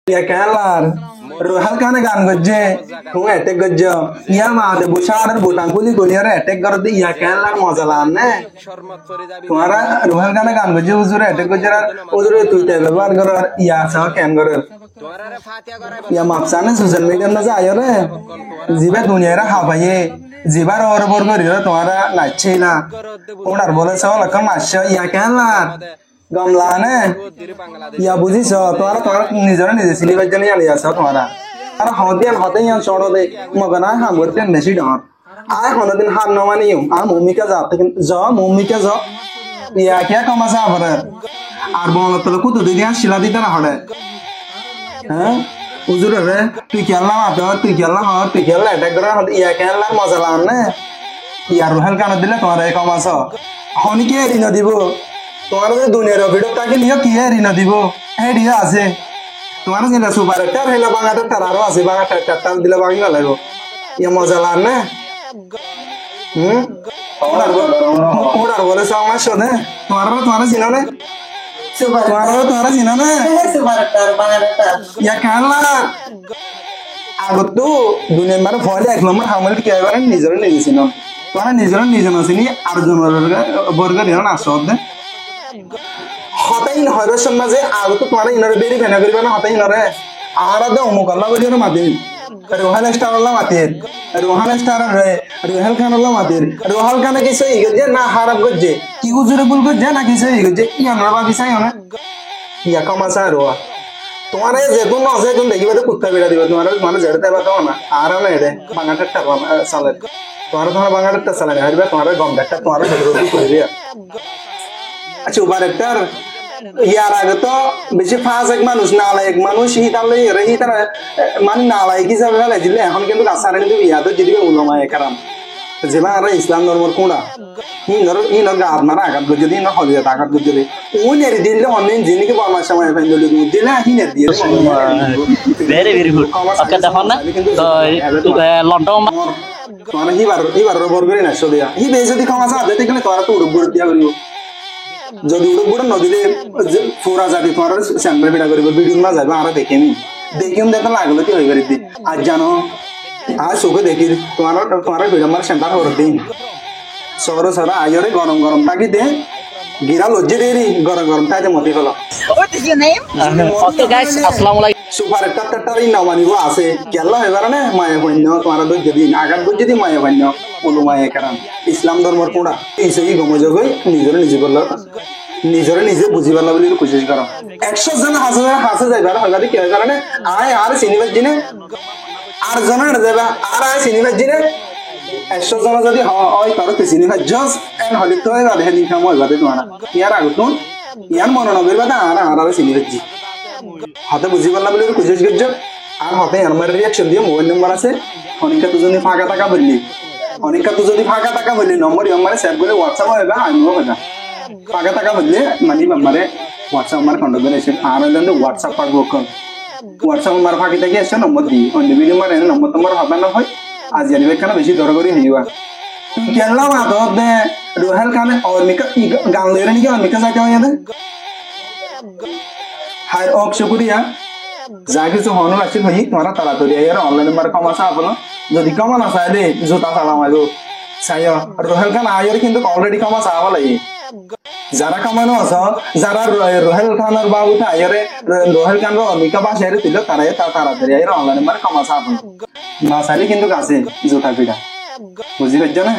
Ya kelar rohal kana gan gojje hu attack gojjo ya ma de bushar butan kuli kuli re attack kar di ya kelar mozalan ne tumhara rohal kana gan gojje huzur attack gojje huzur tu te ব্যবহার কর ya sa কেন কর ya mapsane social media na ayo re jiba dunia ra habaye jibar or bor kori re tumhara nache na onar bole sa lakam asha ya kelar gamla ne ya বুঝিছ তোমার নিজরে নিজে সিলিবার জন্য জানি আছে তোমারা আর হদিয়ান হতেয়ান ছড়ো দে মগনা হাম করতে নেছি ডর আয় কোনদিন হার ন মানিও আর মম্মিকা যা জ মম্মিকা জ ইয়া কে কমাসা আবার আর বল তো কত দিন শিলা দিতে না হড়ে হ্যাঁ উজুর রে তুই কেলা মাতো তুই কেলা হ তুই কেলা এটা করে ইয়া কেলা মজা লান না ইয়া রোহাল কান দিলে তোমার এই কমাস হনি কে ঋণ দিব তোমার যে দুনিয়ার ভিডিও তাকে নিয়ে কি ঋণ দিব এই দিয়া আছে তোমার যে সুপার স্টার হইলা বাঙাটা তারারও আছে বাঙাটা টাটা দিলে বাঙি লাগো ইয়া মজা লান না ওড়ার বলে আমার শোনে তোমার চিনো না তোমার চিনো না সুপার স্টার বাঙাটা ইয়া কালা আগত তো দুনিয়ার মানে ফলে এক নম্বর হামল কি হয় নিজের নিজে চিনো তোমার নিজের নিজে নাচিনি আর জনের বর্গ দিও না আসদ দে হতাই নহর সমাজে আগ তো তোমার ইনরে বেরি ভেনা করিবা না হতাই নরে আর দে অমুকল্লা বলিও মাতি রোহাল স্টার আল্লাহ মাতির রোহাল স্টার রে রোহাল খান আল্লাহ মাতির রোহাল খান কি সই গজে না হারাব গজে কি গুজরে বুল গজে না কি সই গজে ইয়া নরবা বিসাই না ইয়া কমাসা রোয়া তোমার যে কোন আছে কোন দেখিবা তো কুত্তা বেড়া দিবা তোমার মানে জড়তে বাতো না আর না রে বাঙাটা টাকা সালে তোমার বাঙাটা সালে হারবা তোমার গমটা তোমার রোটি করে দিয়া আচ্ছা উবার একটা ইয়ার আগে তো বেশি ফাঁস এক মানুষ নালা এক মানুষ হিতালে হিতার মানে নালাই কি যাবে ফেলে দিলে এখন কিন্তু আসারে কিন্তু ইয়াদের যদি উলমায় কারাম যেবা আর ইসলাম ধর্মের কোনা ইনর গাদ মারা আঘাত করছে দিন হলিয়া আঘাত করছে ওই নেরি দিলে অনেক জিনিসকে বর্মার সময় ফেলে দিলে হিনের দিয়ে ভেরি ভেরি গুড ওকে দেখো না তো লন্ডন মানে হিবার রবর করে না সদিয়া হি বে যদি ক্ষমা চাতে দেখলে তোরা তো উড়ব দিয়া করিব যদি উড়ব নদীতে ফোরা যাবি তোমার স্যাম্পল ভিডিও করিব ভিডিও না যাবে আর দেখিম দেখতে লাগলো কি হয়ে গেলি আজ জানো আজ চোখে দেখি তোমার ভিডিও আমার সেন্টার করে দিন সরো সরা আয়রে গরম গরম তাকি দে গিরা লজ্জে দেরি গরম গরম তাইতে মতি ফেলো What is your name? Okay guys, আসসালামু আলাইকুম। সুপার টাটারি নামানিগো আছে কেলা এবারে না মায়া বন্য তোমার দই যদি আগাত গো যদি মায়া বন্য ওলো মায়া কারণ ইসলাম ধর্মের কোড়া ইসই গমজগই নিজে করলো নিজরে নিজে বুঝি পারলা বলি কোশিশ করো 100 জন হাসে যাইবার হগাদি কি হয় কারণে আয় আর সিনেমার জিনে আর জন যাবা আর আয় সিনেমার জিনে 100 জন যদি হয় তার তো সিনেমা জাস্ট এন্ড হলিত হয় বাদে হেদি কাম হয় বাদে তোমার ইয়ার আগতুন ইয়ার মন নগর বাদে আর সিনেমার জি হাতে বুঝি পারলা বলি কোশিশ করছো আর হাতে আমার রিঅ্যাকশন দিয়ে মোবাইল নাম্বার আছে অনেকটা তো যদি ফাঁকা টাকা বললি নম্বর আমার সেভ করে হোয়াটসঅ্যাপ হবে আমিও হবে ফাঁকা টাকা বললে মানে আমারে হোয়াটসঅ্যাপ আমার কন্টাক্ট করেছেন আর হলে হোয়াটসঅ্যাপ পাবো হোয়াটসঅ্যাপ আমার ফাঁকি থেকে এসে নম্বর দিই অন্য ভিডিও মারে নম্বর তোমার হবে না হয় আজ জানিবে কেন বেশি দর করি হইবা তুই কেলা মাধব দে রোহেল খানে অর্মিকা গান লইরে নাকি অর্মিকা যাইতে হয় দে হাই ওক শুক্রিয়া যা কিছু হনু আসছিল হই তোমরা তাড়াতাড়ি আইয়ার অনলাইন মারে কমাসা আপলো যদি কমা না চাই দে জুতা চালাম আইবো চাইও রোহেল খান আইয়ার কিন্তু অলরেডি কমাসা আবা লাগে যারা কামানো আছ যারা রোহেল খানের বাবুতে আইয়ারে রোহেল খানের অর্মিকা বাসায় দিল তারাই তাড়াতাড়ি আইয়ার অনলাইন মারে কমাসা আপলো না চাইলে কিন্তু আছে জুতা পিঠা বুঝি পারছো না